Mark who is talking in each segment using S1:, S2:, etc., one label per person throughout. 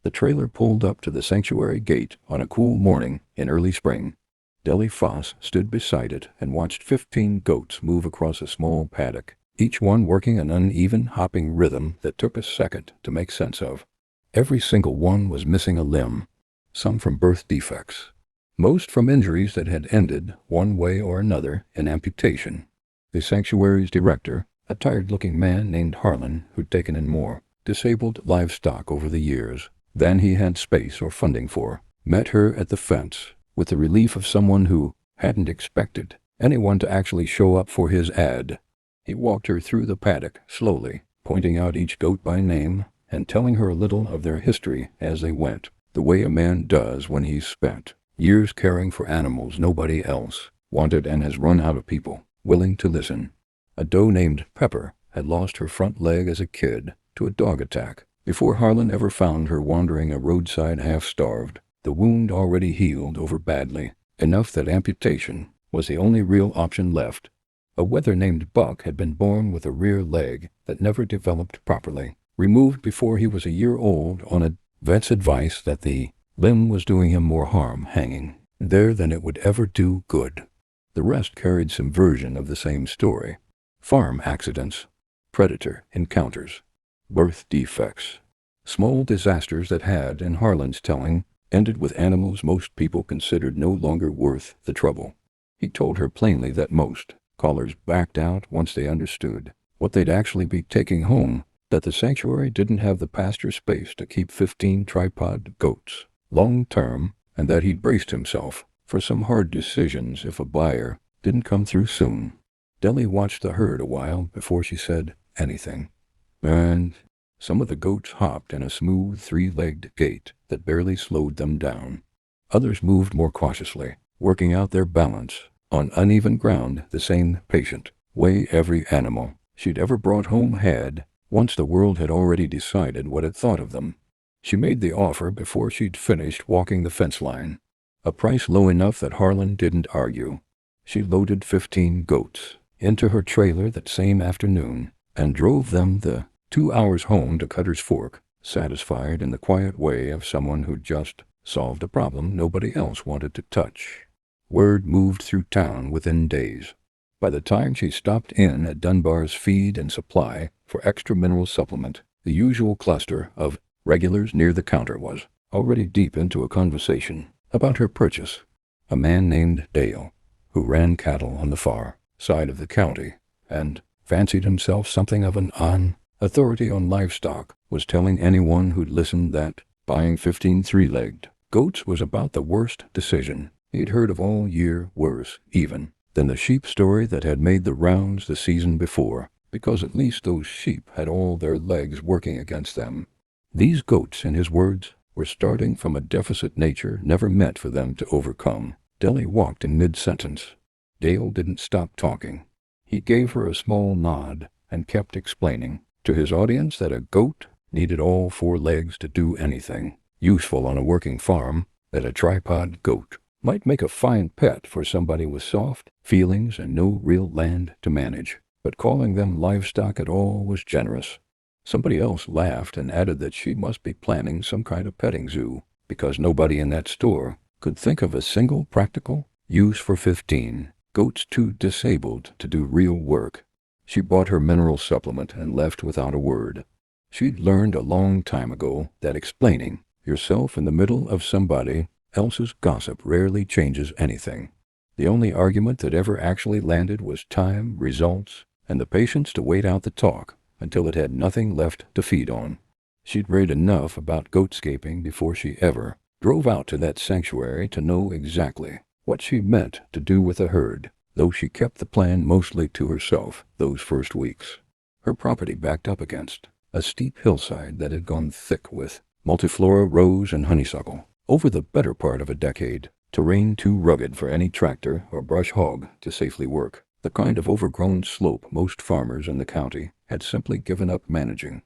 S1: The trailer pulled up to the sanctuary gate on a cool morning in early spring. Deli Foss stood beside it and watched 15 goats move across a small paddock, each one working an uneven hopping rhythm that took a second to make sense of. Every single one was missing a limb, some from birth defects, most from injuries that had ended, one way or another, in amputation. The sanctuary's director, a tired-looking man named Harlan, who'd taken in more disabled livestock over the years than he had space or funding for, met her at the fence with the relief of someone who hadn't expected anyone to actually show up for his ad. He walked her through the paddock slowly, pointing out each goat by name and telling her a little of their history as they went, the way a man does when he's spent years caring for animals nobody else wanted and has run out of people willing to listen. A doe named Pepper had lost her front leg as a kid to a dog attack before Harlan ever found her wandering a roadside half-starved, the wound already healed over badly, enough that amputation was the only real option left. A wether named Buck had been born with a rear leg that never developed properly, removed before he was a year old on a vet's advice that the limb was doing him more harm hanging there than it would ever do good. The rest carried some version of the same story. Farm accidents, predator encounters, birth defects, small disasters that had, in Harlan's telling, ended with animals most people considered no longer worth the trouble. He told her plainly that most callers backed out once they understood what they'd actually be taking home, that the sanctuary didn't have the pasture space to keep 15 tripod goats long-term, and that he'd braced himself for some hard decisions if a buyer didn't come through soon. Deli watched the herd a while before she said anything. And some of the goats hopped in a smooth three-legged gait that barely slowed them down. Others moved more cautiously, working out their balance on uneven ground the same patient way every animal she'd ever brought home had, once the world had already decided what it thought of them. She made the offer before she'd finished walking the fence line, a price low enough that Harlan didn't argue. She loaded 15 goats into her trailer that same afternoon and drove them the 2 hours home to Cutter's Fork, satisfied in the quiet way of someone who'd just solved a problem nobody else wanted to touch. Word moved through town within days. By the time she stopped in at Dunbar's Feed and Supply for extra mineral supplement, the usual cluster of regulars near the counter was already deep into a conversation about her purchase. A man named Dale, who ran cattle on the far side of the county and fancied himself something of an authority on livestock, was telling anyone who'd listened that buying 15 three-legged goats was about the worst decision he'd heard of all year, worse even than the sheep story that had made the rounds the season before, because at least those sheep had all their legs working against them. These goats, in his words, were starting from a deficit nature never meant for them to overcome. Deli walked in mid-sentence. Dale didn't stop talking. He gave her a small nod and kept explaining to his audience that a goat needed all 4 legs to do anything useful on a working farm, that a tripod goat might make a fine pet for somebody with soft feelings and no real land to manage, but calling them livestock at all was generous. Somebody else laughed and added that she must be planning some kind of petting zoo, because nobody in that store could think of a single practical use for 15 goats too disabled to do real work. She bought her mineral supplement and left without a word. She'd learned a long time ago that explaining yourself in the middle of somebody else's gossip rarely changes anything. The only argument that ever actually landed was time, results, and the patience to wait out the talk until it had nothing left to feed on. She'd read enough about goatscaping before she ever drove out to that sanctuary to know exactly what she meant to do with a herd, though she kept the plan mostly to herself those first weeks. Her property backed up against a steep hillside that had gone thick with multiflora, rose, and honeysuckle over the better part of a decade, terrain too rugged for any tractor or brush hog to safely work, the kind of overgrown slope most farmers in the county had simply given up managing.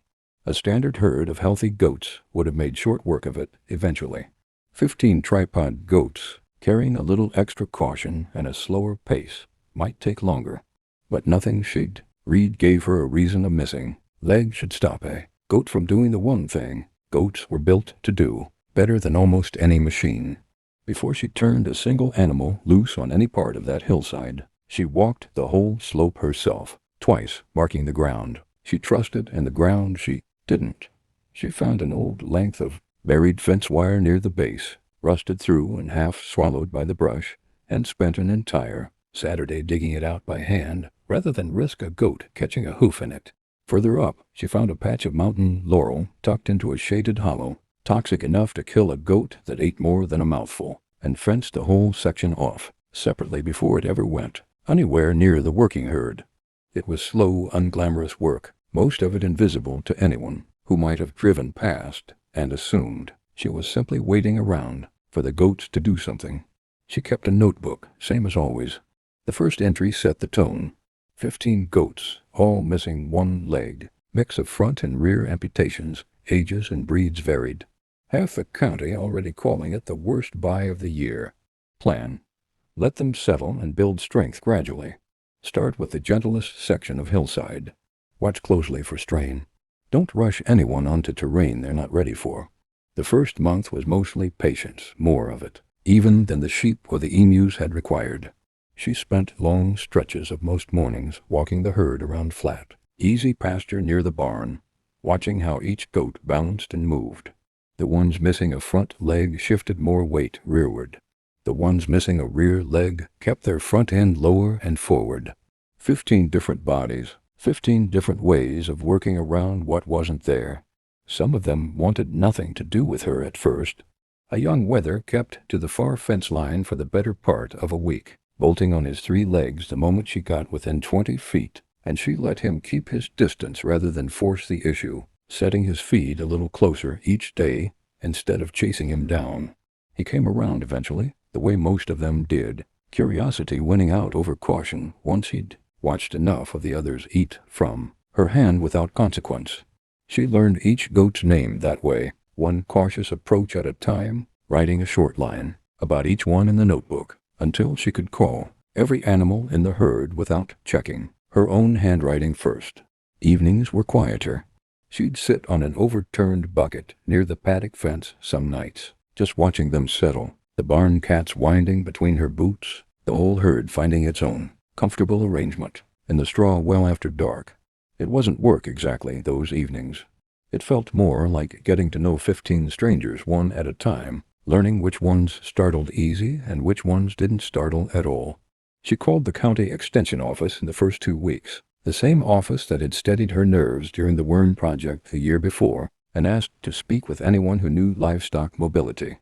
S1: A standard herd of healthy goats would have made short work of it eventually. 15 tripod goats, carrying a little extra caution and a slower pace, might take longer, but nothing she'd read gave her a reason a missing leg should stop a goat from doing the one thing Goats were built to do better than almost any machine. Before she turned a single animal loose on any part of that hillside, she walked the whole slope herself, twice marking the ground. She trusted in the ground she didn't. She found an old length of buried fence wire near the base, rusted through and half swallowed by the brush, and spent an entire Saturday digging it out by hand rather than risk a goat catching a hoof in it. Further up, she found a patch of mountain laurel tucked into a shaded hollow, toxic enough to kill a goat that ate more than a mouthful, and fenced the whole section off separately before it ever went anywhere near the working herd. It was slow, unglamorous work, most of it invisible to anyone who might have driven past and assumed she was simply waiting around for the goats to do something. She kept a notebook, same as always. The first entry set the tone. 15 goats, all missing one leg, mix of front and rear amputations, ages and breeds varied. Half the county already calling it the worst buy of the year. Plan. Let them settle and build strength gradually. Start with the gentlest section of hillside. Watch closely for strain. Don't rush anyone onto terrain they're not ready for. The first month was mostly patience, more of it, even than the sheep or the emus had required. She spent long stretches of most mornings walking the herd around flat, easy pasture near the barn, watching how each goat balanced and moved. The ones missing a front leg shifted more weight rearward. The ones missing a rear leg kept their front end lower and forward. 15 different bodies, 15 different ways of working around what wasn't there. Some of them wanted nothing to do with her at first. A young wether kept to the far fence line for the better part of a week, bolting on his 3 legs the moment she got within 20 feet, and she let him keep his distance rather than force the issue, setting his feed a little closer each day instead of chasing him down. He came around eventually, the way most of them did, curiosity winning out over caution once he'd watched enough of the others eat from her hand without consequence. She learned each goat's name that way, one cautious approach at a time, writing a short line about each one in the notebook, until she could call every animal in the herd without checking her own handwriting first. Evenings were quieter. She'd sit on an overturned bucket near the paddock fence some nights, just watching them settle, the barn cats winding between her boots, the whole herd finding its own comfortable arrangement in the straw well after dark. It wasn't work exactly, those evenings. It felt more like getting to know 15 strangers one at a time, learning which ones startled easy and which ones didn't startle at all. She called the county extension office in the first 2 weeks, the same office that had steadied her nerves during the worm project the year before, and asked to speak with anyone who knew livestock mobility.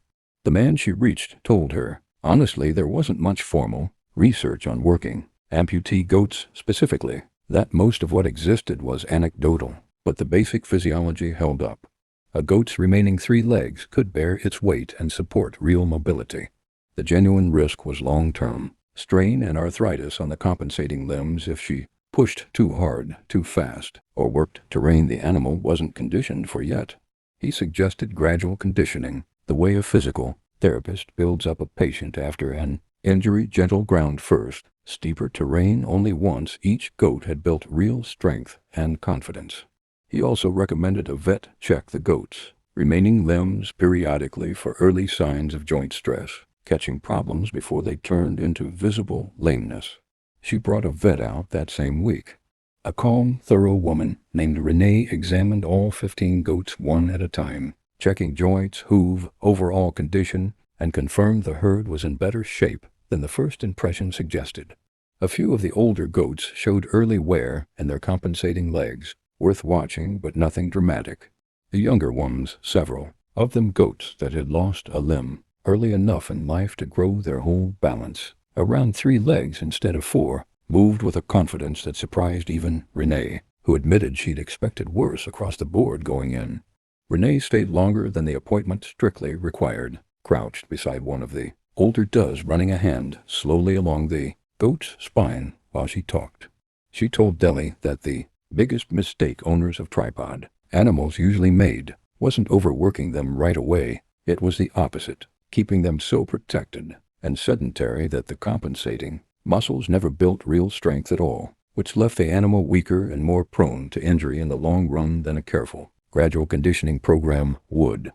S1: The man she reached told her, honestly, there wasn't much formal research on working amputee goats specifically, that most of what existed was anecdotal, but the basic physiology held up. A goat's remaining 3 legs could bear its weight and support real mobility. The genuine risk was long-term, strain and arthritis on the compensating limbs if she pushed too hard, too fast, or worked terrain the animal wasn't conditioned for yet. He suggested gradual conditioning, the way a physical therapist builds up a patient after an injury, gentle ground first, steeper terrain only once each goat had built real strength and confidence. He also recommended a vet check the goats' remaining limbs periodically for early signs of joint stress, catching problems before they turned into visible lameness. She brought a vet out that same week. A calm, thorough woman named Renee examined all 15 goats one at a time, checking joints, hoof, overall condition, and confirmed the herd was in better shape than the first impression suggested. A few of the older goats showed early wear in their compensating legs, worth watching but nothing dramatic. The younger ones, several of them goats that had lost a limb early enough in life to grow their whole balance, around 3 legs instead of 4, moved with a confidence that surprised even Renee, who admitted she'd expected worse across the board going in. Renee stayed longer than the appointment strictly required, crouched beside one of the older does, running a hand slowly along the goat's spine while she talked. She told Deli that the biggest mistake owners of tripod animals usually made wasn't overworking them right away. It was the opposite, keeping them so protected and sedentary that the compensating muscles never built real strength at all, which left the animal weaker and more prone to injury in the long run than a careful gradual conditioning program would.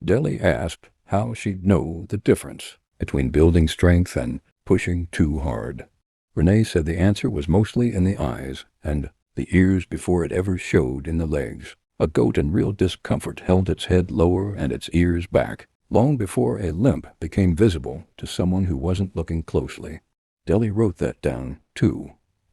S1: Deli asked how she'd know the difference between building strength and pushing too hard. Renee said the answer was mostly in the eyes and the ears before it ever showed in the legs. A goat in real discomfort held its head lower and its ears back, long before a limp became visible to someone who wasn't looking closely. Deli wrote that down, too,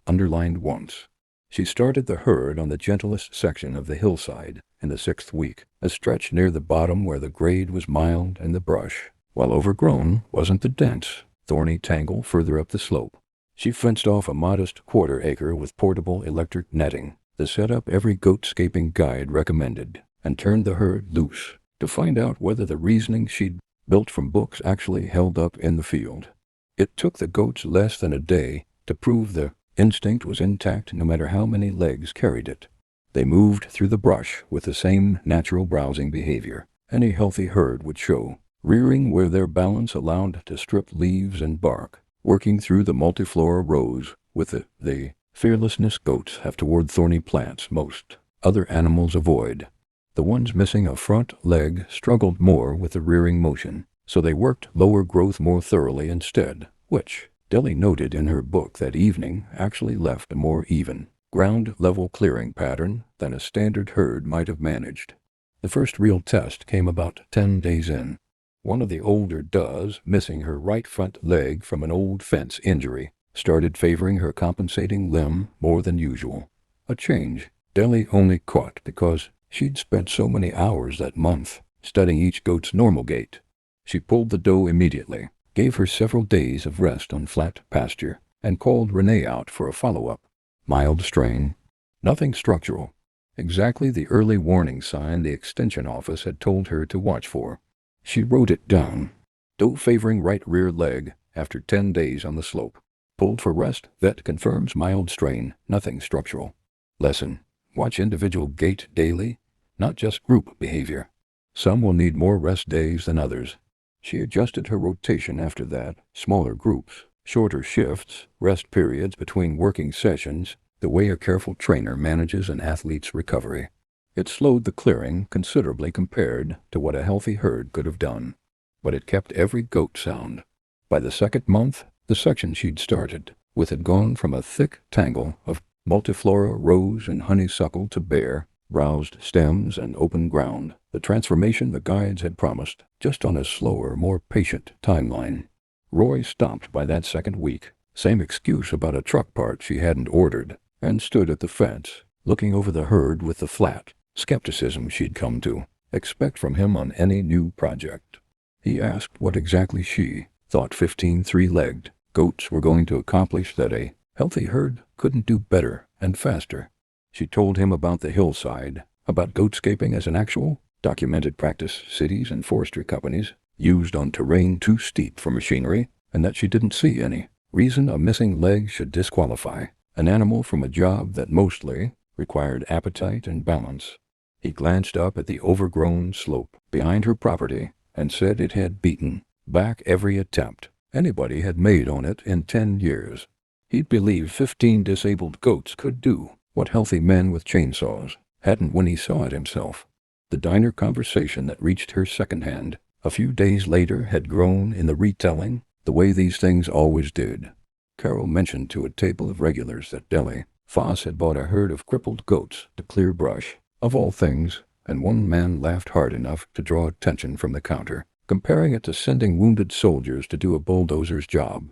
S1: underlined once. She started the herd on the gentlest section of the hillside in the 6th week, a stretch near the bottom where the grade was mild and the brush, while overgrown, wasn't the dense, thorny tangle further up the slope. She fenced off a modest quarter-acre with portable electric netting, the setup every goat-scaping guide recommended, and turned the herd loose to find out whether the reasoning she'd built from books actually held up in the field. It took the goats less than a day to prove the instinct was intact no matter how many legs carried it. They moved through the brush with the same natural browsing behavior any healthy herd would show, rearing where their balance allowed to strip leaves and bark, working through the multiflora rows with the fearlessness goats have toward thorny plants most other animals avoid. The ones missing a front leg struggled more with the rearing motion, so they worked lower growth more thoroughly instead, which, Deli noted in her book that evening, actually left a more even, ground-level clearing pattern than a standard herd might have managed. The first real test came about 10 days in. One of the older does, missing her right front leg from an old fence injury, started favoring her compensating limb more than usual. A change Deli only caught because she'd spent so many hours that month studying each goat's normal gait. She pulled the doe immediately, gave her several days of rest on flat pasture, and called Renee out for a follow-up. Mild strain. Nothing structural. Exactly the early warning sign the extension office had told her to watch for. She wrote it down. Doe favoring right rear leg after 10 days on the slope. Pulled for rest, vet confirms mild strain, nothing structural. Lesson. Watch individual gait daily, not just group behavior. Some will need more rest days than others. She adjusted her rotation after that, smaller groups, shorter shifts, rest periods between working sessions, the way a careful trainer manages an athlete's recovery. It slowed the clearing considerably compared to what a healthy herd could have done, but it kept every goat sound. By the 2nd month, the section she'd started with had gone from a thick tangle of multiflora, rose, and honeysuckle to bare, browsed stems and open ground, the transformation the guides had promised, just on a slower, more patient timeline. Roy stopped by that 2nd week, same excuse about a truck part she hadn't ordered, and stood at the fence, looking over the herd with the flat skepticism she'd come to expect from him on any new project. He asked what exactly she thought 15 three-legged goats were going to accomplish that a healthy herd couldn't do better and faster. She told him about the hillside, about goatscaping as an actual, documented practice cities and forestry companies used on terrain too steep for machinery, and that she didn't see any reason a missing leg should disqualify an animal from a job that mostly required appetite and balance. He glanced up at the overgrown slope behind her property and said it had beaten back every attempt anybody had made on it in 10 years. He'd believed 15 disabled goats could do what healthy men with chainsaws hadn't when he saw it himself. The diner conversation that reached her secondhand a few days later had grown in the retelling the way these things always did. Carol mentioned to a table of regulars that Deli Foss had bought a herd of crippled goats to clear brush, of all things, and one man laughed hard enough to draw attention from the counter, comparing it to sending wounded soldiers to do a bulldozer's job.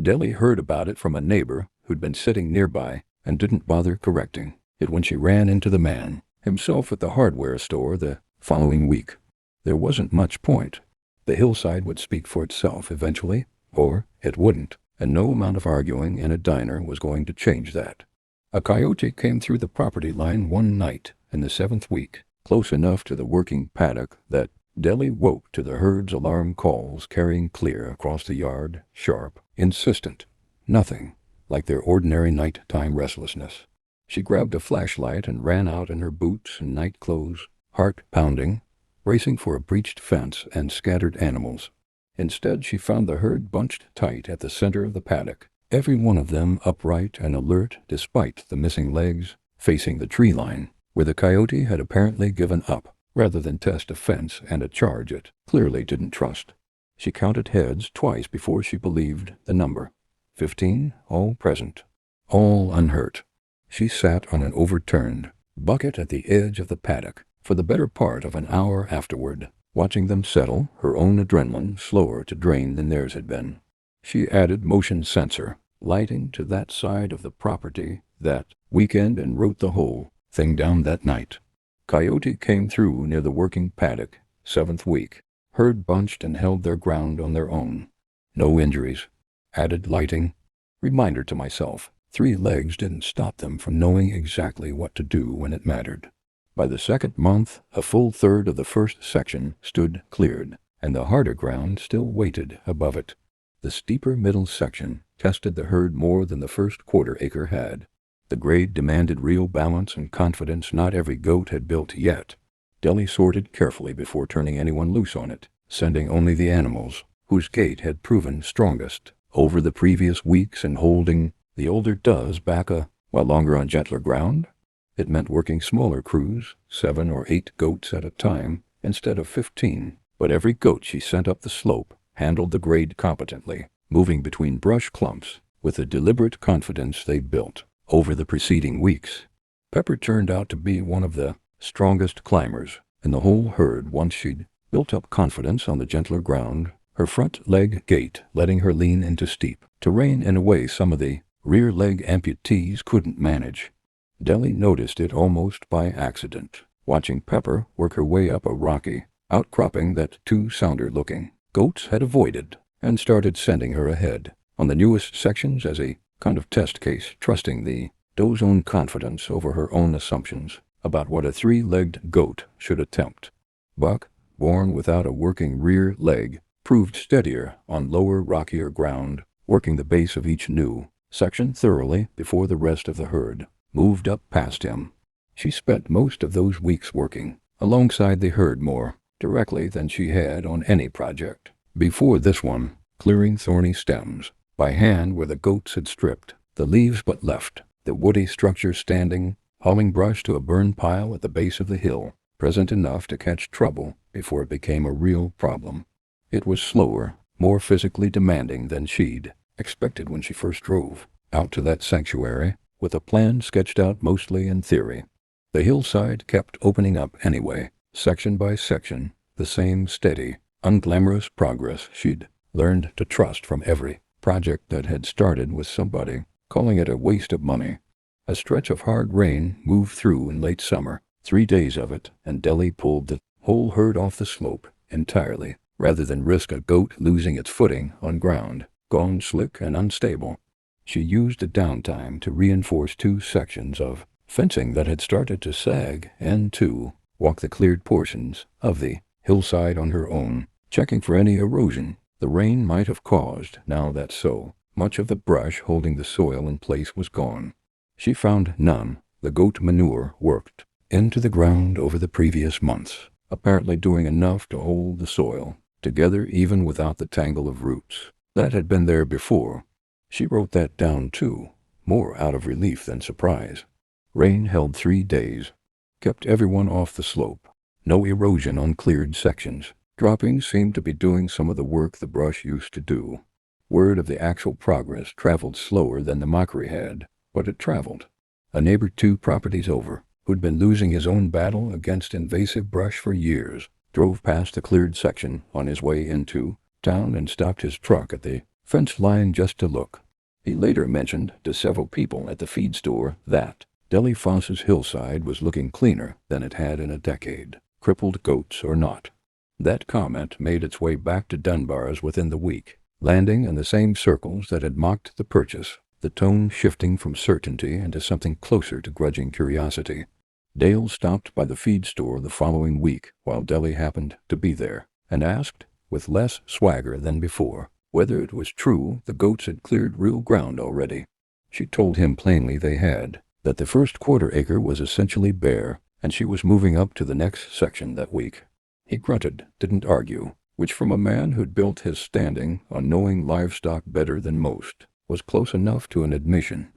S1: Deli heard about it from a neighbor who'd been sitting nearby and didn't bother correcting it when she ran into the man himself at the hardware store the following week. There wasn't much point. The hillside would speak for itself eventually, or it wouldn't, and no amount of arguing in a diner was going to change that. A coyote came through the property line one night in the 7th week, close enough to the working paddock that Deli woke to the herd's alarm calls carrying clear across the yard, sharp, insistent, nothing like their ordinary night-time restlessness. She grabbed a flashlight and ran out in her boots and night clothes, heart pounding, racing for a breached fence and scattered animals. Instead, she found the herd bunched tight at the center of the paddock, every one of them upright and alert despite the missing legs, facing the tree line. where the coyote had apparently given up, rather than test a fence and a charge it clearly didn't trust. She counted heads twice before she believed the number. 15, all present, all unhurt. She sat on an overturned bucket at the edge of the paddock for the better part of an hour afterward, watching them settle, her own adrenaline slower to drain than theirs had been. She added motion sensor lighting to that side of the property that weekend and wrote the whole thing down that night. Coyote came through near the working paddock, 7th week. Herd bunched and held their ground on their own. No injuries. Added lighting. Reminder to myself, 3 legs didn't stop them from knowing exactly what to do when it mattered. By the 2nd month, a full third of the first section stood cleared, and the harder ground still waited above it. The steeper middle section tested the herd more than the first quarter-acre had. The grade demanded real balance and confidence not every goat had built yet. Deli sorted carefully before turning anyone loose on it, sending only the animals whose gait had proven strongest over the previous weeks and holding the older does back while longer on gentler ground. It meant working smaller crews, 7 or 8 goats at a time instead of 15, but every goat she sent up the slope handled the grade competently, moving between brush clumps with the deliberate confidence they built over the preceding weeks. Pepper turned out to be one of the strongest climbers in the whole herd once she'd built up confidence on the gentler ground, her front leg gait letting her lean into steep terrain in a way some of the rear leg amputees couldn't manage. Deli noticed it almost by accident, watching Pepper work her way up a rocky outcropping that 2 sounder-looking goats had avoided, and started sending her ahead on the newest sections as a kind of test case, trusting the doe's own confidence over her own assumptions about what a 3-legged goat should attempt. Buck, born without a working rear leg, proved steadier on lower, rockier ground, working the base of each new section thoroughly before the rest of the herd moved up past him. She spent most of those weeks working alongside the herd more directly than she had on any project before this one, clearing thorny stems by hand where the goats had stripped the leaves but left the woody structure standing, hauling brush to a burn pile at the base of the hill, present enough to catch trouble before it became a real problem. It was slower, more physically demanding than she'd expected when she first drove out to that sanctuary, with a plan sketched out mostly in theory. The hillside kept opening up anyway, section by section, the same steady, unglamorous progress she'd learned to trust from every project that had started with somebody calling it a waste of money. A stretch of hard rain moved through in late summer, 3 days of it, and Deli pulled the whole herd off the slope entirely, rather than risk a goat losing its footing on ground gone slick and unstable. She used the downtime to reinforce 2 sections of fencing that had started to sag and to walk the cleared portions of the hillside on her own, checking for any erosion the rain might have caused now that so much of the brush holding the soil in place was gone. She found none. The goat manure worked into the ground over the previous months, apparently doing enough to hold the soil together even without the tangle of roots that had been there before. She wrote that down too, more out of relief than surprise. Rain held 3 days, kept everyone off the slope. No erosion on cleared sections. Droppings seemed to be doing some of the work the brush used to do. Word of the actual progress traveled slower than the mockery had, but it traveled. A neighbor 2 properties over, who'd been losing his own battle against invasive brush for years, drove past the cleared section on his way into town and stopped his truck at the fence line just to look. He later mentioned to several people at the feed store that Deli Foss's hillside was looking cleaner than it had in a decade, crippled goats or not. That comment made its way back to Dunbar's within the week, landing in the same circles that had mocked the purchase, the tone shifting from certainty into something closer to grudging curiosity. Dale stopped by the feed store the following week while Deli happened to be there, and asked, with less swagger than before, whether it was true the goats had cleared real ground already. She told him plainly they had, that the first quarter-acre was essentially bare, and she was moving up to the next section that week. He grunted, didn't argue, which from a man who'd built his standing on knowing livestock better than most, was close enough to an admission.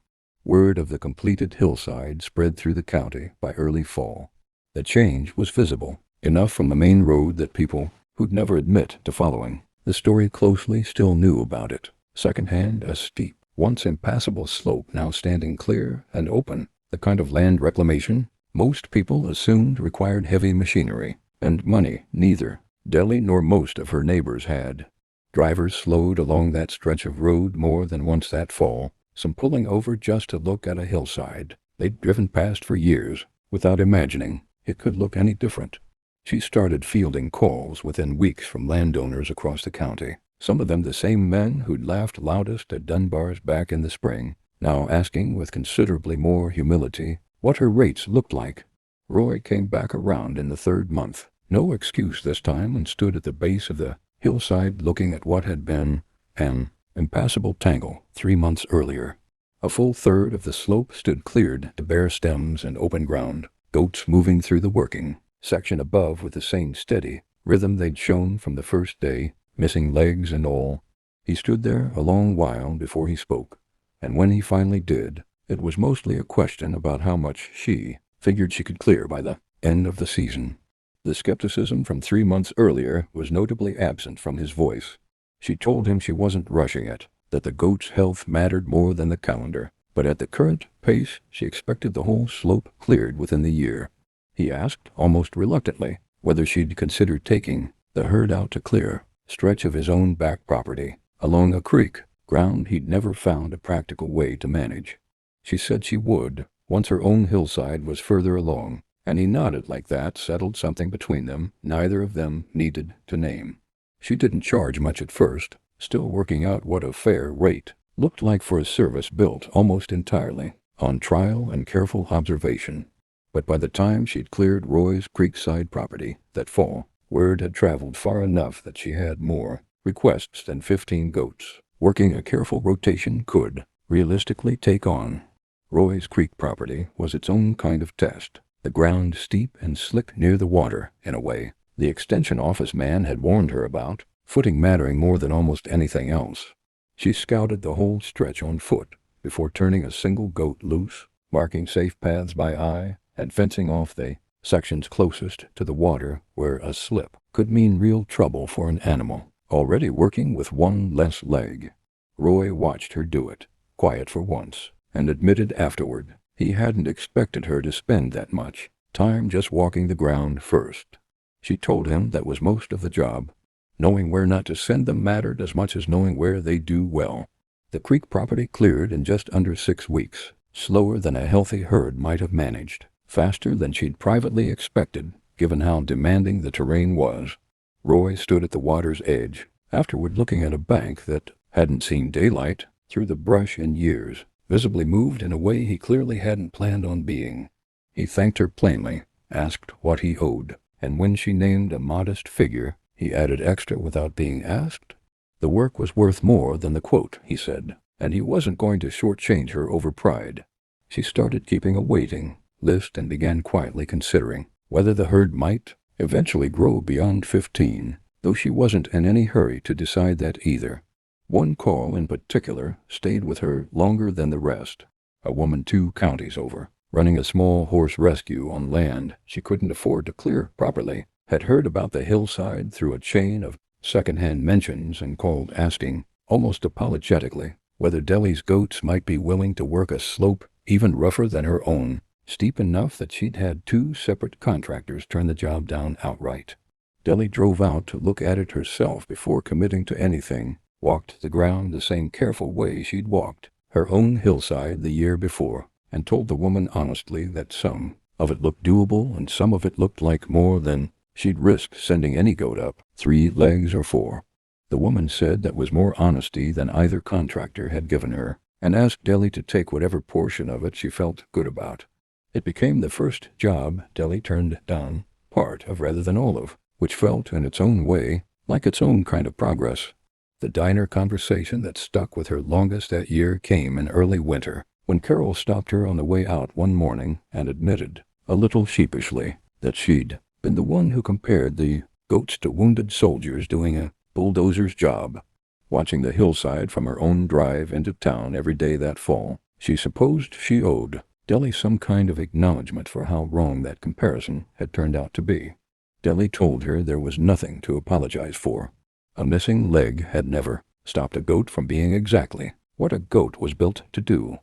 S1: Word of the completed hillside spread through the county by early fall. The change was visible, enough from the main road that people who'd never admit to following the story closely still knew about it. Secondhand, a steep, once impassable slope now standing clear and open, the kind of land reclamation most people assumed required heavy machinery and money. Neither Deli nor most of her neighbors had. Drivers slowed along that stretch of road more than once that fall, some pulling over just to look at a hillside they'd driven past for years, without imagining it could look any different. She started fielding calls within weeks from landowners across the county, some of them the same men who'd laughed loudest at Dunbar's back in the spring, now asking with considerably more humility what her rates looked like. Roy came back around in the third month, no excuse this time, and stood at the base of the hillside looking at what had been an impassable tangle 3 months earlier. A full third of the slope stood cleared to bare stems and open ground, goats moving through the working section above with the same steady rhythm they'd shown from the first day, missing legs and all. He stood there a long while before he spoke, and when he finally did, it was mostly a question about how much she figured she could clear by the end of the season. The skepticism from 3 months earlier was notably absent from his voice. She told him she wasn't rushing it, that the goat's health mattered more than the calendar, but at the current pace she expected the whole slope cleared within the year. He asked, almost reluctantly, whether she'd consider taking the herd out to clear stretch of his own back property, along a creek, ground he'd never found a practical way to manage. She said she would, once her own hillside was further along, and he nodded like that settled something between them neither of them needed to name. She didn't charge much at first, still working out what a fair rate looked like for a service built almost entirely on trial and careful observation. But by the time she'd cleared Roy's creekside property that fall, word had traveled far enough that she had more requests than 15 goats. Working a careful rotation could realistically take on. Roy's creek property was its own kind of test, the ground steep and slick near the water, in a way the extension office man had warned her about, footing mattering more than almost anything else. She scouted the whole stretch on foot before turning a single goat loose, marking safe paths by eye, and fencing off the sections closest to the water where a slip could mean real trouble for an animal already working with one less leg. Roy watched her do it, quiet for once, and admitted afterward he hadn't expected her to spend that much time just walking the ground first. She told him that was most of the job. Knowing where not to send them mattered as much as knowing where they'd do well. The creek property cleared in just under 6 weeks, slower than a healthy herd might have managed, faster than she'd privately expected, given how demanding the terrain was. Roy stood at the water's edge, afterward looking at a bank that hadn't seen daylight through the brush in years, visibly moved in a way he clearly hadn't planned on being. He thanked her plainly, asked what he owed, and when she named a modest figure, he added extra without being asked. The work was worth more than the quote, he said, and he wasn't going to shortchange her over pride. She started keeping a waiting list and began quietly considering whether the herd might eventually grow beyond 15, though she wasn't in any hurry to decide that either. One call in particular stayed with her longer than the rest. A woman 2 counties over, running a small horse rescue on land she couldn't afford to clear properly, had heard about the hillside through a chain of second-hand mentions and called asking, almost apologetically, whether Deli's goats might be willing to work a slope even rougher than her own, steep enough that she'd had 2 separate contractors turn the job down outright. Deli drove out to look at it herself before committing to anything, walked the ground the same careful way she'd walked her own hillside the year before, and told the woman honestly that some of it looked doable and some of it looked like more than she'd risk sending any goat up, 3 legs or 4. The woman said that was more honesty than either contractor had given her, and asked Deli to take whatever portion of it she felt good about. It became the first job Deli turned down, part of rather than all of, which felt in its own way like its own kind of progress. The diner conversation that stuck with her longest that year came in early winter, when Carol stopped her on the way out one morning and admitted, a little sheepishly, that she'd been the one who compared the goats to wounded soldiers doing a bulldozer's job. Watching the hillside from her own drive into town every day that fall, She supposed she owed Deli some kind of acknowledgement for how wrong that comparison had turned out to be. Deli told her there was nothing to apologize for. A missing leg had never stopped a goat from being exactly what a goat was built to do.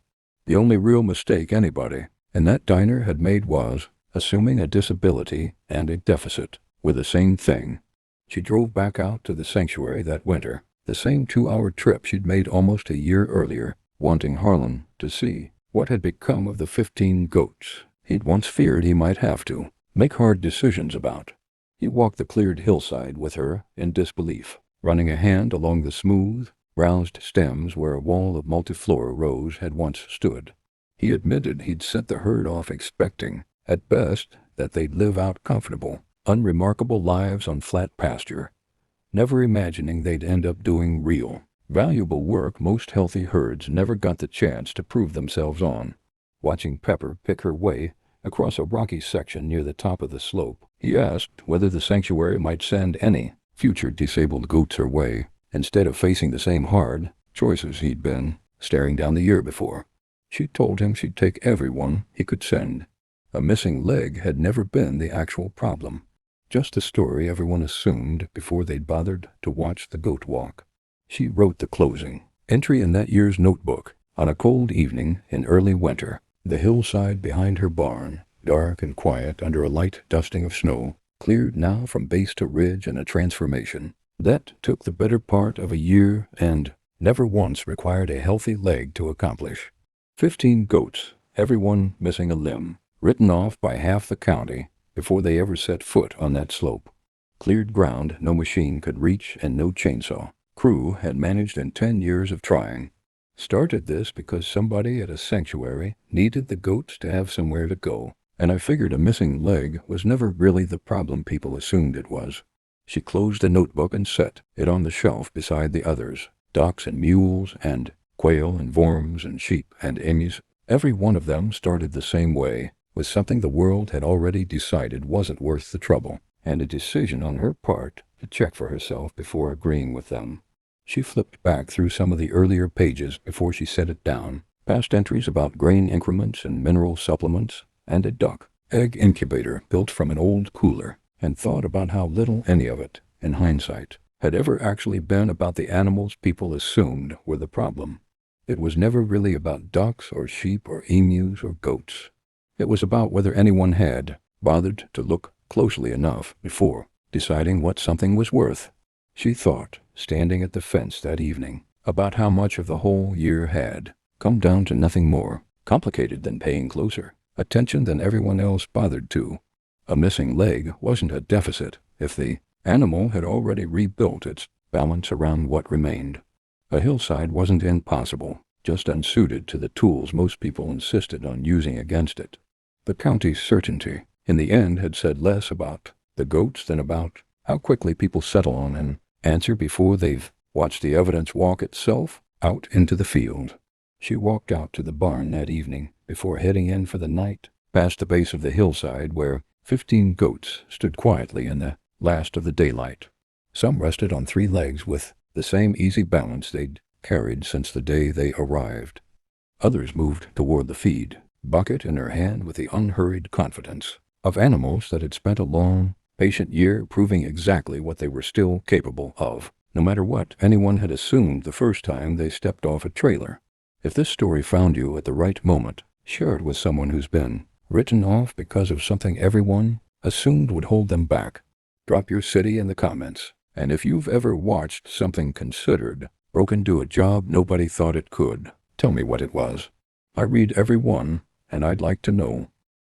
S1: The only real mistake anybody in that diner had made was assuming a disability and a deficit were the same thing. She drove back out to the sanctuary that winter, the same 2-hour trip she'd made almost a year earlier, wanting Harlan to see what had become of the 15 goats he'd once feared he might have to make hard decisions about. He walked the cleared hillside with her in disbelief, running a hand along the smooth, roused stems where a wall of multiflora rose had once stood. He admitted he'd sent the herd off expecting, at best, that they'd live out comfortable, unremarkable lives on flat pasture, never imagining they'd end up doing real, valuable work most healthy herds never got the chance to prove themselves on. Watching Pepper pick her way across a rocky section near the top of the slope, he asked whether the sanctuary might send any future disabled goats her way, instead of facing the same hard choices he'd been staring down the year before. She told him she'd take everyone he could send. A missing leg had never been the actual problem, just a story everyone assumed before they'd bothered to watch the goat walk. She wrote the closing entry in that year's notebook on a cold evening in early winter. The hillside behind her barn, dark and quiet under a light dusting of snow, cleared now from base to ridge in a transformation that took the better part of a year and never once required a healthy leg to accomplish. 15 goats, everyone missing a limb, written off by half the county before they ever set foot on that slope. Cleared ground no machine could reach and no chainsaw crew had managed in 10 years of trying. Started this because somebody at a sanctuary needed the goats to have somewhere to go, and I figured a missing leg was never really the problem people assumed it was. She closed the notebook and set it on the shelf beside the others, ducks and mules and quail and worms and sheep and emus. Every one of them started the same way, with something the world had already decided wasn't worth the trouble, and a decision on her part to check for herself before agreeing with them. She flipped back through some of the earlier pages before she set it down, past entries about grain increments and mineral supplements, and a duck egg incubator built from an old cooler, and thought about how little any of it, in hindsight, had ever actually been about the animals people assumed were the problem. It was never really about ducks or sheep or emus or goats. It was about whether anyone had bothered to look closely enough before deciding what something was worth. She thought, standing at the fence that evening, about how much of the whole year had come down to nothing more complicated than paying closer attention than everyone else bothered to. A missing leg wasn't a deficit if the animal had already rebuilt its balance around what remained. A hillside wasn't impossible, just unsuited to the tools most people insisted on using against it. The county's certainty, in the end, had said less about the goats than about how quickly people settle on an answer before they've watched the evidence walk itself out into the field. She walked out to the barn that evening before heading in for the night, past the base of the hillside where 15 goats stood quietly in the last of the daylight. Some rested on 3 legs with the same easy balance they'd carried since the day they arrived. Others moved toward the feed, bucket in her hand with the unhurried confidence of animals that had spent a long, patient year proving exactly what they were still capable of, no matter what anyone had assumed the first time they stepped off a trailer. If this story found you at the right moment, share it with someone who's been written off because of something everyone assumed would hold them back. Drop your city in the comments, and if you've ever watched something considered broken do a job nobody thought it could, tell me what it was. I read every one, and I'd like to know.